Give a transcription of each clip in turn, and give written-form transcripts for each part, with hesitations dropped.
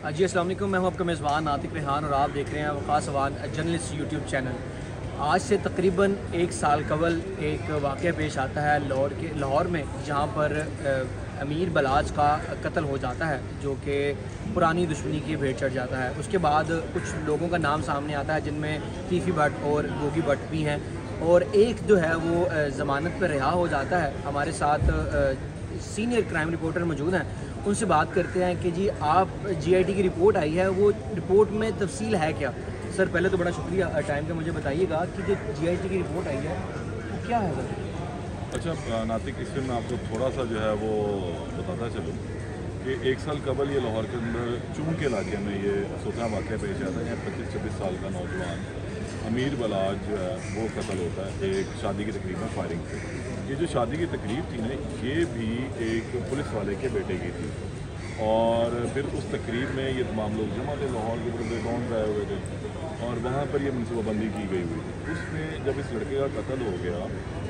जी अस्सलाम वालेकुम, मैं हूं आपका मेज़बान नातिक रेहान और आप देख रहे हैं Waqas Awan journalist YouTube channel. आज से तकरीबन एक साल कबल एक वाक़या पेश आता है लाहौर में, जहां पर अमीर बलाच का कत्ल हो जाता है, जो कि पुरानी दुश्मनी की भेंट चढ़ जाता है। उसके बाद कुछ लोगों का नाम सामने आता है, जिनमें फ़ीफ़ी भट्ट और गोगी भट्ट भी हैं, और एक जो है वो ज़मानत पर रिहा हो जाता है। हमारे साथ सीनियर क्राइम रिपोर्टर मौजूद हैं, उनसे बात करते हैं कि जी आप जीआईटी की रिपोर्ट आई है, वो रिपोर्ट में तफसील है क्या? सर पहले तो बड़ा शुक्रिया टाइम का, मुझे बताइएगा कि जो जीआईटी की रिपोर्ट आई है वो क्या है सर? अच्छा नातिक, इसमें मैं आपको थोड़ा सा जो है वो बताता चलूँ कि एक साल कबल ये लाहौर के अंदर चून के इलाके में ये सोचा वाक़या पेश आता है। यहाँ 25-26 साल का नौजवान अमीर बलाज जो है वो कत्ल होता है एक शादी की तकरीब में फायरिंग से। ये जो शादी की तकरीब थी ना, ये भी एक पुलिस वाले के बेटे की थी, और फिर उस तकरीब में ये तमाम लोग जमा थे, लाहौर के पूरे गाँव आए हुए थे, और वहाँ पर ये मनसूबाबंदी की गई हुई थी। उसमें जब इस लड़के का कत्ल हो गया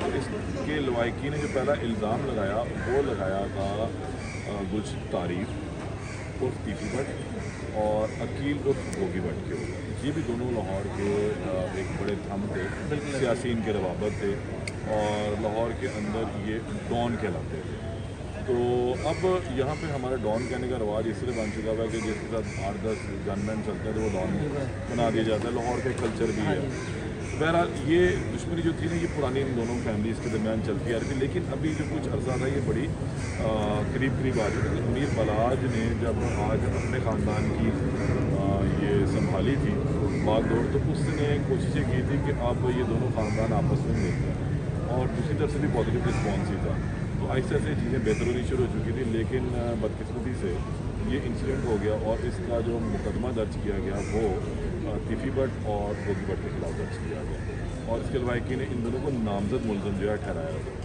तो इसके लवाइकी ने जो पहला इल्ज़ाम लगाया वो लगाया था गुलशन तारीफ उर्फ फ़ीफ़ी भट्ट और अकील उर्फ गोगी भट्ट के ऊपर। ये भी दोनों लाहौर के एक बड़े थम थे, सियासी इनके रवाबत थे, और लाहौर के अंदर ये डॉन कहलाते थे। तो अब यहाँ पे हमारा डॉन कहने का रवाज इसलिए बन चुका हुआ है कि जिसके साथ 8-10 गनमैन चलते हैं तो वो डॉन बना दिया जाता है। लाहौर का कल्चर भी है। बहरहाल ये दुश्मनी जो थी ना, ये पुरानी इन दोनों फैमिलीज़ के दरमियान चलती आ रही थी, लेकिन अभी जो कुछ अर्सा था ये बड़ी करीब करीब आ चुकी थी। अमीर बलाज ने जब आज अपने ख़ानदान की ये संभाली थी बागडोर, तो उसने कोशिशें की थी कि अब ये दोनों ख़ानदान आपस में मिलते हैं, और दूसरी तरफ से भी पॉजिटिव रिस्पॉन्स ही था। तो ऐसे ऐसे चीज़ें बेहतर होनी शुरू हो चुकी थी, लेकिन बदकिस्मती से ये इंसिडेंट हो गया और इसका जो मुकदमा दर्ज किया गया वो फ़ीफ़ी भट्ट और गोगी भट्ट के खिलाफ दर्ज किया गया, और इसके लवाइकी ने इन दोनों को नामजद मुलज़म जो है ठहराया था।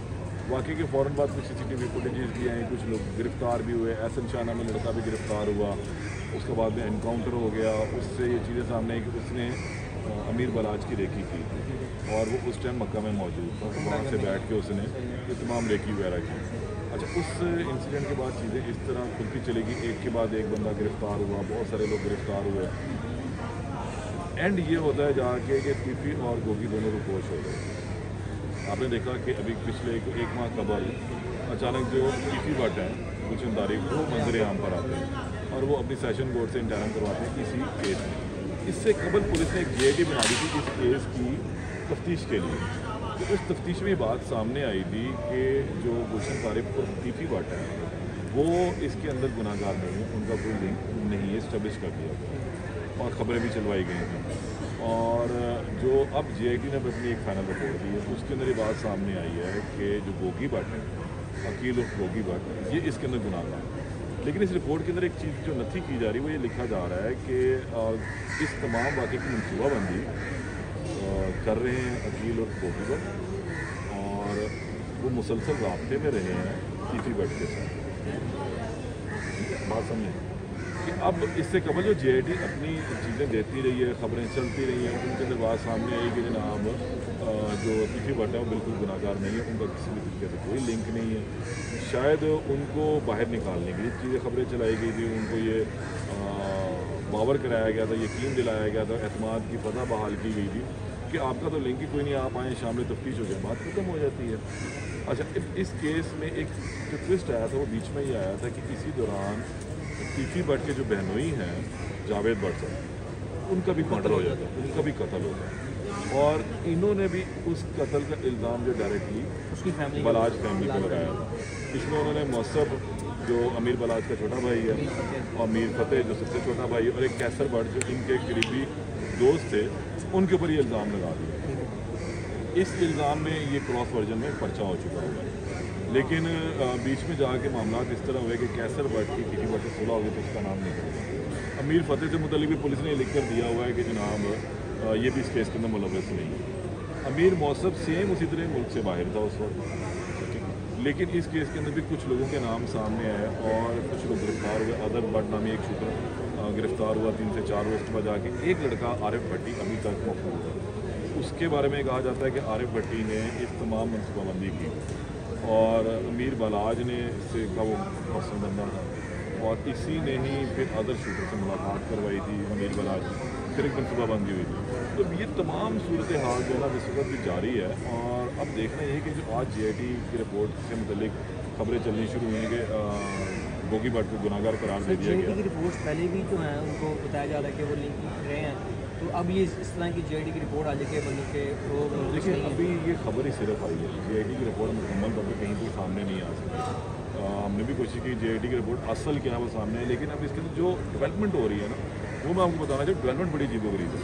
वाक़ई के फ़ौरन बाद कुछ CCTV फुटेजेस भी आए, कुछ लोग गिरफ़्तार भी हुए। एहसन शाना में लड़का भी गिरफ़्तार हुआ, उसके बाद में एनकाउंटर हो गया। उससे ये चीज़ें सामने आई कि उसने अमीर बलाज की रेकी की, और वो उस टाइम मक्का में मौजूद था, वहाँ से बैठ के उसने ये तमाम रेकी वगैरह की। अच्छा, उस इंसिडेंट के बाद चीज़ें इस तरह खुलती चलेगी, एक के बाद एक बंदा गिरफ़्तार हुआ, बहुत सारे लोग गिरफ़्तार हुए। एंड ये होता है जाके कि फ़ीफ़ी और गोगी दोनों रुपोश हो गए। आपने देखा कि अभी पिछले एक माह कबल अचानक जो फ़ीफ़ी भट्ट हैं गुलशन तारीफ, वो मंजर आम पर आते हैं और वो अपनी सेशन कोर्ट से इंटरन करवाते हैं इसी केस में। इससे कबल पुलिस ने एक GIT बना दी थी इस केस की तफ्तीश के लिए। तो उस तफ्तीश में बात सामने आई थी कि जो गुलशन तारीफ और फ़ीफ़ी भट्ट हैं वो इसके अंदर गुनाहगार नहीं है, उनका कोई लिंक नहीं है, इस्टेब्लिश कर दिया गया, और ख़बरें भी चलवाई गई हैं। और जो अब GIT ने अपनी एक फाइनल रिपोर्ट दी है, उसके अंदर ये बात सामने आई है कि जो गोगी भट्ट है, अकील उर्फ गोगी भट्ट, ये इसके अंदर गुनाहगार है। लेकिन इस रिपोर्ट के अंदर एक चीज़ जो नहीं की जा रही वो ये लिखा जा रहा है कि इस तमाम वाक़े की मनसूबाबंदी कर रहे हैं अकील उर्फ गोगी भट्ट, और वो मुसलसल राब्ते में रहे हैं फ़ीफ़ी भट्ट के साथ। बात समझें कि अब इससे कबल जो GIT अपनी चीज़ें देती रही है, ख़बरें चलती रही हैं, उनके अंदर बात सामने आई कि जनाब जो फ़ीफ़ी भट्ट है वो बिल्कुल गुनाहगार नहीं है, उनका किसी भी तरीके से कोई लिंक नहीं है। शायद उनको बाहर निकालने के लिए चीज़ें खबरें चलाई गई थी, उनको ये बावर कराया गया था, यकीन दिलाया गया था, एतमाद की फ़ज़ा बहाल की गई थी कि आपका तो लिंक ही कोई नहीं, आप आएँ शामिल तफ्तीश हो जाए, बात खत्म हो जाती है। अच्छा, इस केस में एक जो ट्विस्ट आया था वो बीच में ही आया था कि इसी दौरान फ़ीफ़ी भट्ट के जो बहनोई हैं जावेद भट्ट साहब, उनका भी मर्डर हो जाता है, उनका भी कत्ल होता है, और इन्होंने भी उस कत्ल का इल्ज़ाम जो डायरेक्टली उसकी फैमिली बलाज फैमिली को लगाया था। इसमें उन्होंने मौसब जो अमीर बलाज का छोटा भाई है, और मीर फतेह जो सबसे छोटा भाई, और एक कैसर भट्ट जो इनके करीबी दोस्त थे, उनके ऊपर ये इल्ज़ाम लगा दिया। इस इल्ज़ाम में ये क्रॉस वर्जन में पर्चा हो चुका हुआ है, लेकिन बीच में जाके मामला इस तरह हुए कि कैसर भट्ट की फ़ीफ़ी भट्ट से सुलह हो गई तो उसका नाम निकल अमीर फतेह से मुतल्लिक़ भी पुलिस ने लिख कर दिया हुआ है कि जनाब ये भी इस केस के अंदर मुलव्वस नहीं है। अमीर मौसब सेम उसी तरह मुल्क से बाहर था उस वक्त, लेकिन इस केस के अंदर भी कुछ लोगों के नाम सामने आए और कुछ लोग गिरफ़्तार हुए। अदर भट्ट नामी एक शूटर गिरफ़्तार हुआ 3 से 4 रोज़ के बाद जाके। एक लड़का आरिफ भट्टी अभी तक मफरूज़ है, उसके बारे में कहा जाता है कि आरिफ भट्टी ने इस तमाम मनसूबाबंदी की, और अमीर बलाज ने इससे का वो पर्सनल बंदा था, और इसी ने ही फिर अदर शूटर से मुलाकात करवाई थी अमीर बलाज की, फिर एक दिन सुबह बंदी हुई थी। तो ये तमाम सूरत हाल जो है ना इस वक्त भी जारी है। और अब देखना ये कि जो आज JIT की रिपोर्ट से मुतलिक खबरें चलनी शुरू हुई हैं कि गोगी भट्ट को गुनाहगार करार दे दिया गया। JIT की रिपोर्ट्स पहले भी जो हैं उनको बताया जा रहा है कि वो लिंक रहे हैं, तो अब ये इस तरह की JIT की रिपोर्ट आ जाए मतलब कि वो देखिए अभी ये खबर ही सिर्फ आई है, JIT की रिपोर्ट मुकम्मल तौर पर कहीं भी सामने नहीं आ सकती। हमने भी कोशिश की JIT की रिपोर्ट असल क्या है वो सामने है, लेकिन अब इसके अंदर जो डेवलपमेंट हो रही है ना वो मैं आपको बताना चाहिए। डेवलपमेंट बड़ी अजीबोगरीब है।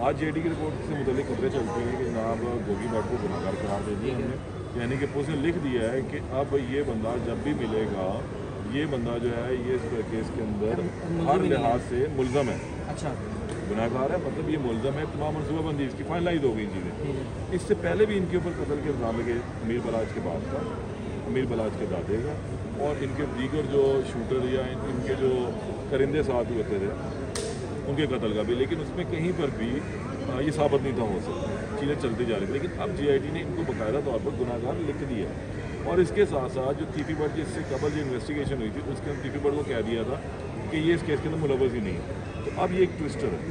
आज JIT की रिपोर्ट से मुतल्लिक खबरें चलती हैं कि जनाब गोगी भट्ट को गुनाहगार करार दे दिया हमने, यानी कि पुलिस ने लिख दिया है कि अब ये बंदा जब भी मिलेगा, ये बंदा जो है ये इस केस के अंदर हर लिहाज से मुलजम है। अच्छा, गुनाहगार है, मतलब ये मुलजम है। तमाम मनसूबाबंदी इसकी फाइनलाइज हो गई चीज़ें। इससे पहले भी इनके ऊपर कत्ल के इल्ज़ाम लगे अमीर बलाज के बाद का, अमीर बलाज के दादे का, और इनके दीगर जो शूटर या इनके जो करिंदे साथ होते थे उनके कत्ल का भी, लेकिन उसमें कहीं पर भी ये साबित नहीं था हो सकता। चीज़ें चलती जा रही थी, लेकिन अब JIT ने इनको बाकायदा तौर पर गुनाहगार लिख दिया। और इसके साथ साथ जो तीफी भट्ट जिससे कबल जो इन्वेस्टिगेशन हुई थी उसके अंदर तीफी भट्ट को कह दिया था कि ये इस केस के अंदर मुलव्वस ही नहीं है। तो अब ये एक ट्विस्टर है,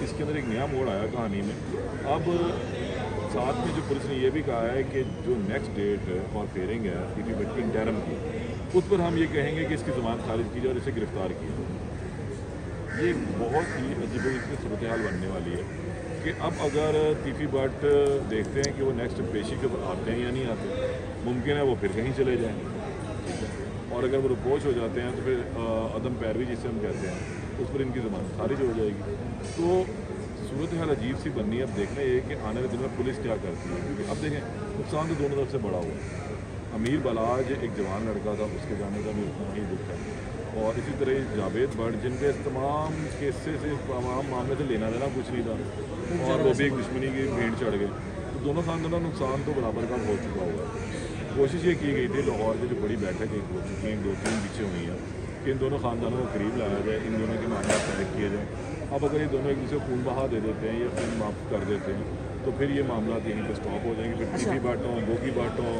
इसके अंदर एक नया मोड़ आया कहानी में। अब साथ में जो पुलिस ने यह भी कहा है कि जो नेक्स्ट डेट और फेयरिंग है तीफी भट्ट की इंटरम की, उस पर हम ये कहेंगे कि इसकी ज़मानत खारिज की जाए और इसे गिरफ्तार किया। ये बहुत ही अजीब इसकी सूरत हाल बनने वाली है कि अब अगर तीफी भट्ट देखते हैं कि वो नेक्स्ट पेशी के ऊपर आते हैं या नहीं आते, मुमकिन है वो फिर कहीं चले जाएँ, ठीक है। और अगर वो रिपोर्ट हो जाते हैं तो फिर अदम पैरवी जिसे हम कहते हैं उस पर इनकी ज़मानत खारिज हो जाएगी। तो सूरत हाल अजीब सी बननी है। अब देखना ये कि आने वाले दिन में पुलिस क्या करती है, क्योंकि अब देखें नुकसान तो दोनों तरफ से बड़ा हुआ है। अमीर बलाज एक जवान लड़का था, उसके जाने का भी उतना ही दुख है, और इसी तरह जावेद भट्ट जिनके तमाम केसेस से तमाम मामले से लेना देना कुछ नहीं था और वो भी एक दुश्मनी की भेंट चढ़ गए। तो दोनों खानदानों का नुकसान तो बराबर का हो चुका हुआ है। कोशिश ये की गई थी लाहौर से जो बड़ी बैठक एक हो चुकी है, 2-3 पीछे हुई हैं कि इन दोनों खानदानों को करीब लाया जाए, इन दोनों के मामले तय किए जाए। अब अगर ये दोनों एक दूसरे को खून बहा दे देते हैं या फिर माफ़ कर देते हैं तो फिर ये मामला यहीं पर स्टॉप हो जाएंगे। फिर तीफी भट्ट हों, गोगी भट्ट हों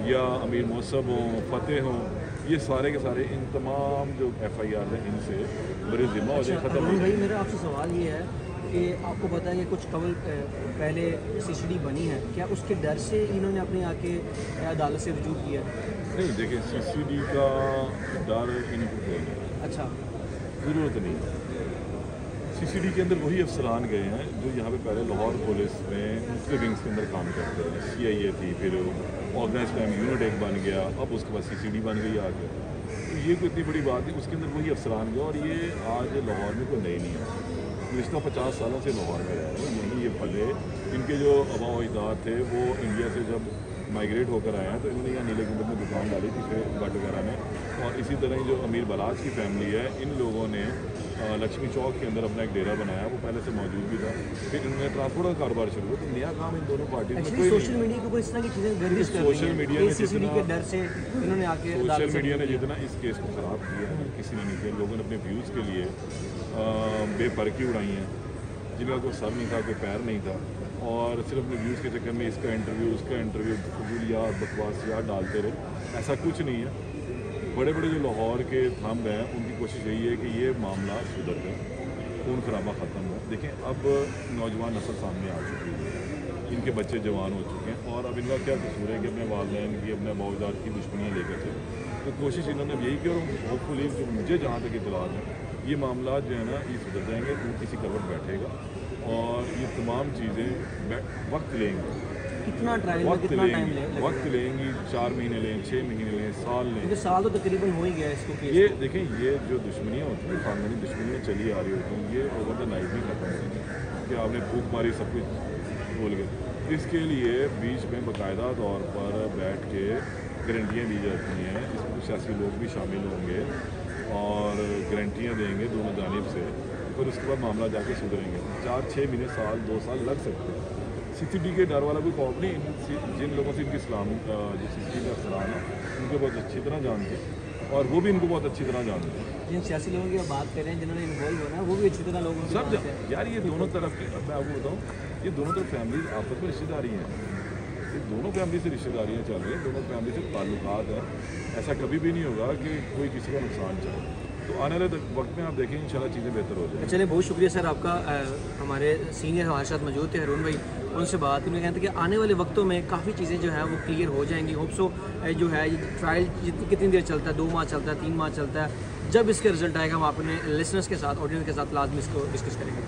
या अमीर मौसम हों, फतेह हों, ये सारे के सारे इन तमाम जो FIR हैं इनसे बड़े जिम्मा हो जाए, ख़त्म हो भाई। मेरा आपसे सवाल ये है कि आपको पता है कि कुछ कबल पहले CCD बनी है, क्या उसके डर से इन्होंने अपने आके अदालत से रजू किया? नहीं, देखिए CCD का डर इनको कोई नहीं। अच्छा, ज़रूरत नहीं। CCD के अंदर वही अफसरान गए हैं जो यहाँ पे पहले लाहौर पुलिस में मुख्तलिफ विंग्स के अंदर काम करते हैं। CIA थी, फिर ऑर्गेनाइज क्राइम यूनिट एक बन गया, अब उसके बाद CCD बन गई आगे। तो ये कोई इतनी बड़ी बात नहीं, उसके अंदर वही अफसरान गए और ये आज लाहौर में कोई नई नहीं है। पिछले 50 सालों से लाहौर में रह रहे हैं, यहीं ये पले। इनके जो आबा व अजदाद थे वो इंडिया से जब माइग्रेट होकर आए हैं तो इन्होंने यहाँ नीले गुंबद में दुकान डाली थी फिर भट्ट वगैरह में। और इसी तरह जो अमीर बलाज की फैमिली है, इन लोगों ने लक्ष्मी चौक के अंदर अपना एक डेरा बनाया, वो पहले से मौजूद भी था। फिर इन्होंने ट्रांसपोर्ट का कारोबार शुरू किया। तो नया काम इन दोनों पार्टी में कोई सोशल मीडिया के ऊपर इस तरह की चीज़ें गर्दिश कर रही हैं। सोशल मीडिया ने CCD के डर से इन्होंने आके सोशल मीडिया ने जितना इस केस को ख़राब किया है किसी ने नहीं किया। लोगों ने अपने व्यूज़ के लिए बेपरखी उड़ाई हैं, जिनका कोई सर नहीं था, कोई पैर नहीं था, और सिर्फ अपने व्यूज़ के चक्कर में इसका इंटरव्यू उसका इंटरव्यू फजूलियात बकवासियात डालते रहे। ऐसा कुछ नहीं है। बड़े बड़े जो लाहौर के थंब हैं उनकी कोशिश यही है कि ये मामला सुधर जाए, खून खराबा ख़त्म हो। देखें अब नौजवान नस्ल सामने आ चुकी है, इनके बच्चे जवान हो चुके हैं, और अब इनका क्या कसूर है कि अपने वालिदैन की, अपने मौजूदात की दुश्मनियाँ लेकर चले। तो कोशिश इन्होंने यही की, और होपफुली जो मुझे जहाँ तक इतलात है ये मामला जो है ना ये सुधर जाएंगे। तो किसी कवर बैठेगा और ये तमाम चीज़ें वक्त लेंगी। कितना ट्रायल में कितना टाइम लेगा? वक्त लेंगी, 4 महीने लें, 6 महीने लें, साल लें। क्योंकि साल तो तकरीबन हो ही गया इसको केस। ये देखें, ये जो दुश्मनियाँ होती हैं, खानदानी दुश्मनियाँ चली आ रही होती हैं, ये ओवर द नाइट नहीं खत्म होती कि आपने फूक मारी सब कुछ भूल गए। इसके लिए बीच में बाकायदा तौर पर बैठ के गारंटियाँ दी जाती हैं, इसमें सियासी लोग भी शामिल होंगे और गारंटियाँ देंगे दोनों जानिब से, फिर उसके बाद मामला जाके सुधरेंगे। 4-6 महीने, साल, 2 साल लग सकते हैं। CCD के डर वाला कोई खौफ नहीं। जिन लोगों से इनकी इस्लाम जो CCD का अफसरान है उनको बहुत अच्छी तरह जानते हैं, और वो भी इनको बहुत अच्छी तरह जानते हैं। जिन सियासी लोगों की बात कर रहे हैं, जिन्होंने इन्वॉल्व होना है, वो भी अच्छी तरह लोगों सब यार ये दोनों तरफ के, मैं आपको बताऊँ, ये दोनों तरफ फैमिली आपस में रिश्तेदारी हैं, ये दोनों फैमिली से रिश्तेदारियाँ चल रही हैं, दोनों फैमिली से ताल्लुकात हैं। ऐसा कभी भी नहीं होगा कि कोई किसी का नुकसान चाहे। तो आने वाले वक्त में आप देखेंगे इंशाल्लाह चीज़ें बेहतर हो जाएंगी। चलिए, बहुत शुक्रिया सर आपका। हमारे सीनियर हमारे साथ मौजूद थे हरून भाई, उनसे बात उन्होंने कहते कि आने वाले वक्तों में काफ़ी चीज़ें जो हैं वो क्लियर हो जाएंगी। होप सो जो है ये ट्रायल कितनी देर चलता है, 2 माह चलता है, 3 माह चलता है, जब इसका रिजल्ट आएगा हम अपने लिसनर्स के साथ, ऑडियंस के साथ लाजमी इसको डिस्कस करेंगे।